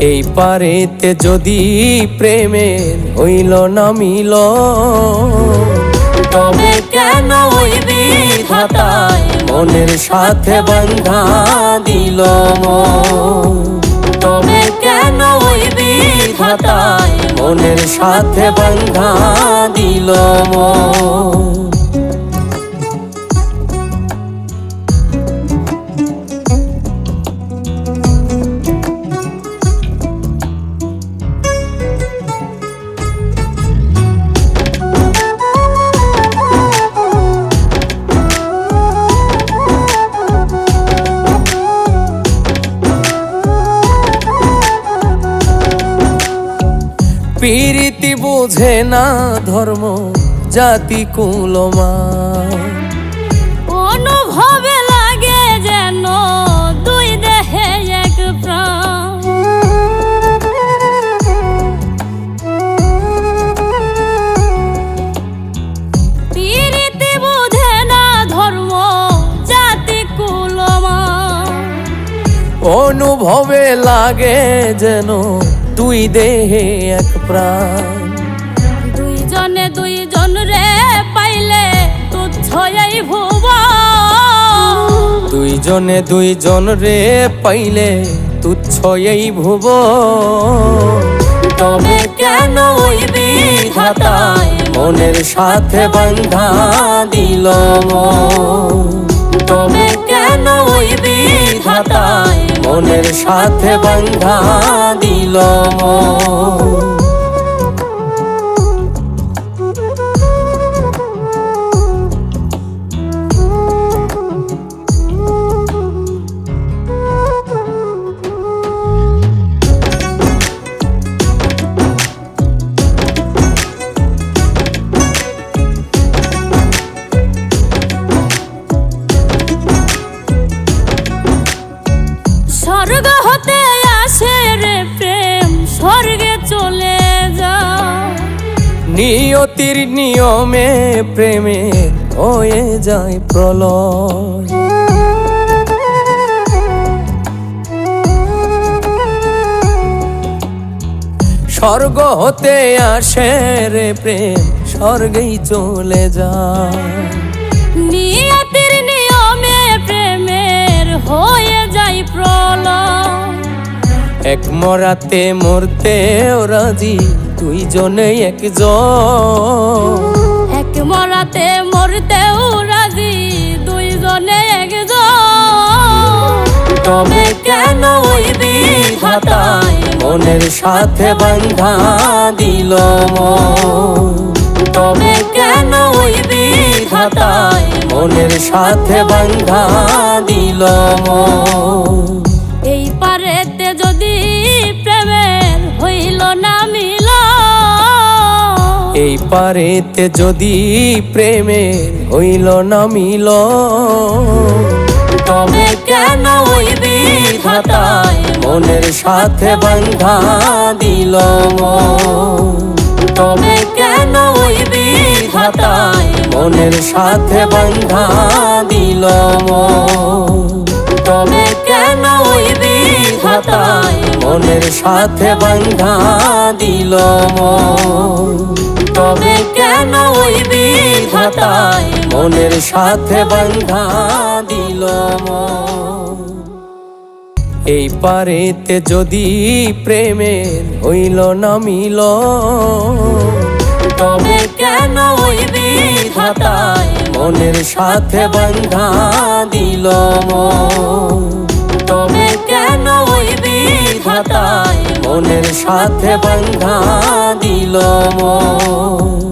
এই পারেতে যদি প্রেমের হইল না মিল, তবে কেন ওই বিধাতায় মনের সাথে বাঁধা দিল মন? তবে কেন ওই বিধাতায় মনের সাথে বাঁধা দিল মন? প্রীতি বুঝে না ধর্ম জাতি কুলমান, অনুভবে লাগে যেন দুই দেহে এক প্রাণ। প্রীতি বুঝে না ধর্ম জাতি কুলমান, অনুভবে লাগে যেন দুই দেহে এক প্রাণ। দুইজনে দুইজন রে পাইলে তুচ্ছ এই ভুবন, দুইজনে দুইজন রে পাইলে তুচ্ছ এই ভুবন। তবে কেন ওই বিধাতায় মনের সাথে বাঁধা দিল মন? তবে কেন ওই বিধাতায় মনের সাথে বাঁধা দিল মন? স্বর্গ হতে আসে রে প্রেম, স্বর্গে চলে যায়। নিয়তির নিয়মে প্রেমে হয়ে যায় প্রলয়। স্বর্গ হতে আসে রে প্রেম, স্বর্গেই চলে যায়। নিয়তির নিয়মে প্রেমের হয়ে যায় প্রলয়। এক মরাতে মরতেও রাজি দুইজনে একজন, এক মরাতে মরতেও রাজি দুইজনে একজন। তবে কেন ওই বিধাতায় মনের সাথে বাঁধা দিল মন? তবে কেন ওই বিধাতায় মনের সাথে বাঁধা দিল মন? এই পারেতে যদি প্রেমের হইল না মিল, এই পারেতে যদি প্রেমের হইল না মিল, তবে কেন ওই বিধাতায় মনের সাথে বাঁধা দিল মন? তবে কেন ওই বিধাতায় মনের সাথে বাঁধা দিল মন? তবে কেন ওই বিধাতায় মনের সাথে বাঁধা দিল মন? তবে কেন ওই বিধাতায় মনের সাথে বাঁধা দিল মন? এই পারেতে যদি প্রেমের হইল না মিল, তবে কেন ওই বিধাতায় মনের সাথে বাঁধা দিল মন? তবে কেন ওই বিধাতায় মনের সাথে বাঁধা দিল মন?